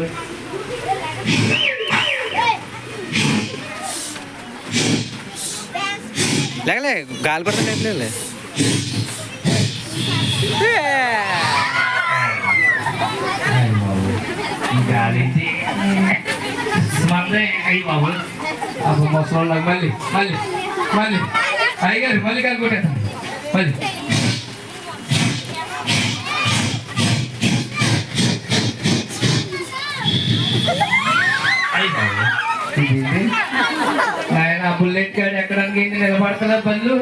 బాబు లేకలే గాలి పడుతుంది గాలి అయ్యి బాబు అప్పుడు ముసలి మళ్ళీ మళ్ళీ మళ్ళీ అయ్యగారు మళ్ళీ గాలి కొట్టేస్తాం మళ్ళీ ఆయన బుల్లెట్ గాడి ఎక్కడానికి నిలబడతా బళ్ళు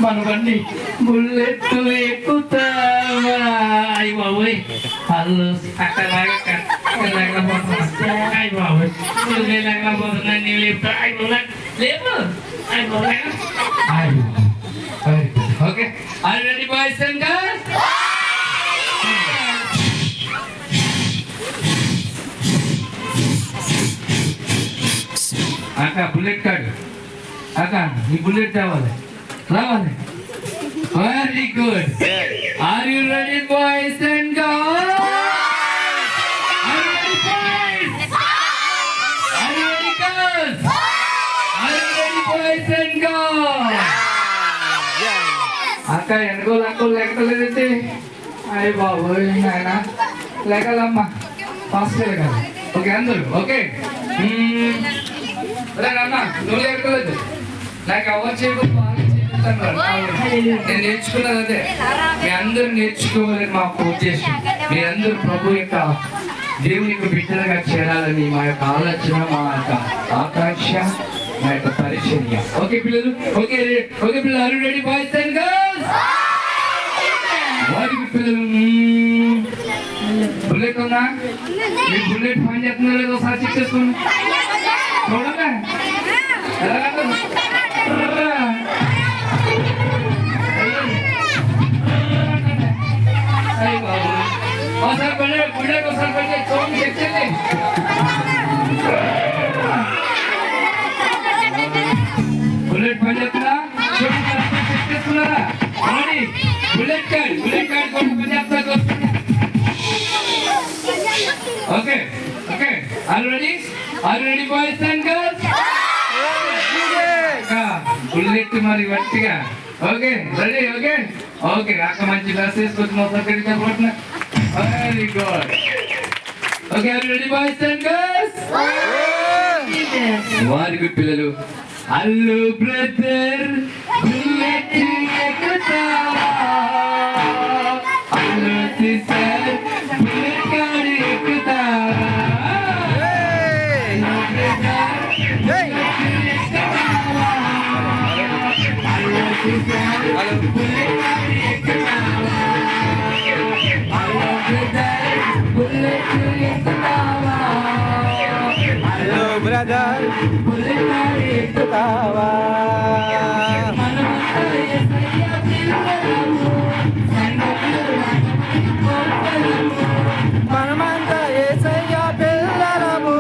మన బండి బుల్లెట్ ఎక్కుతావా అయ్యి బాబోయ్ వాళ్ళు అక్కడ లేకపోతున్నా అయ్యి బాబోయ్ లేకపోతున్నా నీవు లేపు అయ్యి లేపు అయ్యి okay already boys and girls అక్క బుల్లెట్ కార్డు అక్క ఈ బుల్లెట్ రావాలి రావాలి very good are you ready boys and girls are you ready boys are you ready girls are you ready boys and girls అక్క ఎనగోలు అంకులు లెక్కలేదంటే అయ్య బాబోయ్ నాయన లెక్కలమ్మా ఫాస్ట్ లెక్కలు ఓకే అందరూ ఓకే అన్న నువ్వు లేకపోలేదు నాకు ఎవరు చేయకపోతే నేను నేర్చుకున్నది అదే మీ అందరూ నేర్చుకోవాలని మాకు ఉద్దేశం మీ అందరూ ప్రభు యొక్క దేవునికి బిడ్డలుగా చేరాలని మా యొక్క ఆలోచన మా యొక్క ఆకాంక్ష మా యొక్క పరిచర్య ఓకే పిల్లలు ఓకే ఓకే పిల్లలు రెడీ బాయ్స్ అండ్ గర్ల్స్ వారికి పిల్లలు బుల్లెట్ ఉందా మీ బుల్లెట్ పని చేస్తున్నా లేదో ఒకసారి చెక్ చేసుకోండి చూడండి ఒకసారి పడే బుల్లెట్ ఒకసారి పడే చూడండి చెక్ చేయండి బుల్లెట్ పని చేస్తున్నా చెక్ చేసుకున్నారా బుల్లెట్ కార్డ్ కోసం పని చేస్తా okay okay already boys and girls bullet మరి వట్టిగా ఓకే రెడీ ఓకే ఓకే అక్క మంచి డ్రెస్ వేసుకొచ్చిన చెప్పబోతున్నా very good okay already boys and girls వారి గుడ్ పిల్లలు హలో బ్రదర్ బుల్లెట్ ఎక్కుతావా హలో సిస్టర్ బుల్లెట్ కార్డ్ ఎక్కుతావా హలో బ్రదర్ బుల్లెట్ కార్డ్ ఎక్కుతావా మనమంతా యేసయ్య పిల్లలము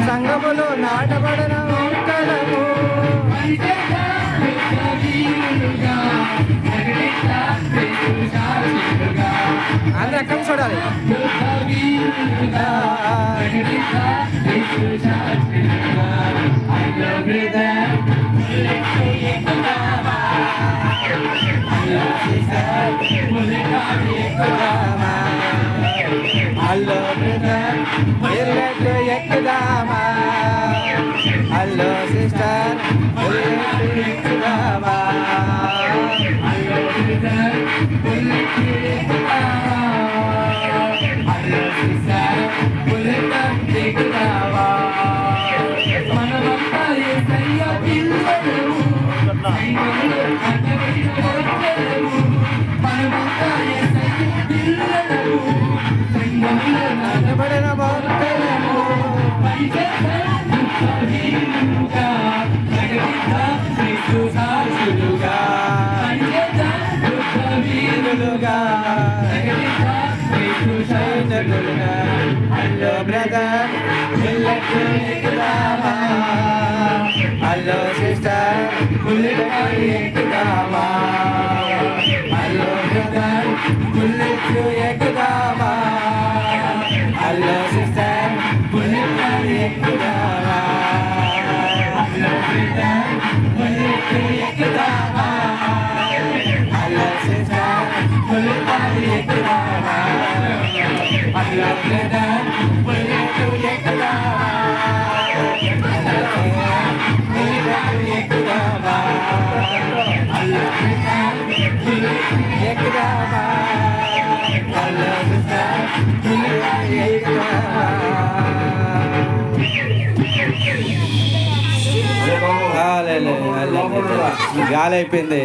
సంఘములో నాటబడిన మొక్కలము అందరూ ఎక్కడ చూడాలి హలో బ్రదర్ బుల్లెట్ ఎక్కుదామా హలో సిస్టర్ బుల్లెట్ ఎక్కుదామా హలో బ్రదర్ బుల్లెట్ ఎక్కుదామా హలో సిస్టర్ బుల్లెట్ ఎక్కుదామా మనమంతా యేసయ్య పిల్లలు మనమంతా యేసయ్య పిల్లలు నడబడిన భక్తులము సాక్షులుగా హలో బ్రదర్ బుల్లెట్ ఎక్కుదామా హలో సిస్టర్ బుల్లెట్ ఎక్కుదామా హలో బ్రదర్ బుల్లెట్ ఎక్కుదామా హలో సిస్టర్ ఎక్కుదామా బుల్లెట్ ఎక్కుదామా హలో సిస్టర్ బుల్లెట్ ఎక్కుదామా హలో బ్రదర్ బుల్లెట్ ఎక్కుదామా బుల్లెట్ ఎక్కుదామా హలో సిస్టర్ బుల్లెట్ ఎక్కుదామా హలో సిస్టర్ బుల్లెట్ ఎక్కుదామా గాలి అయిపోయింది.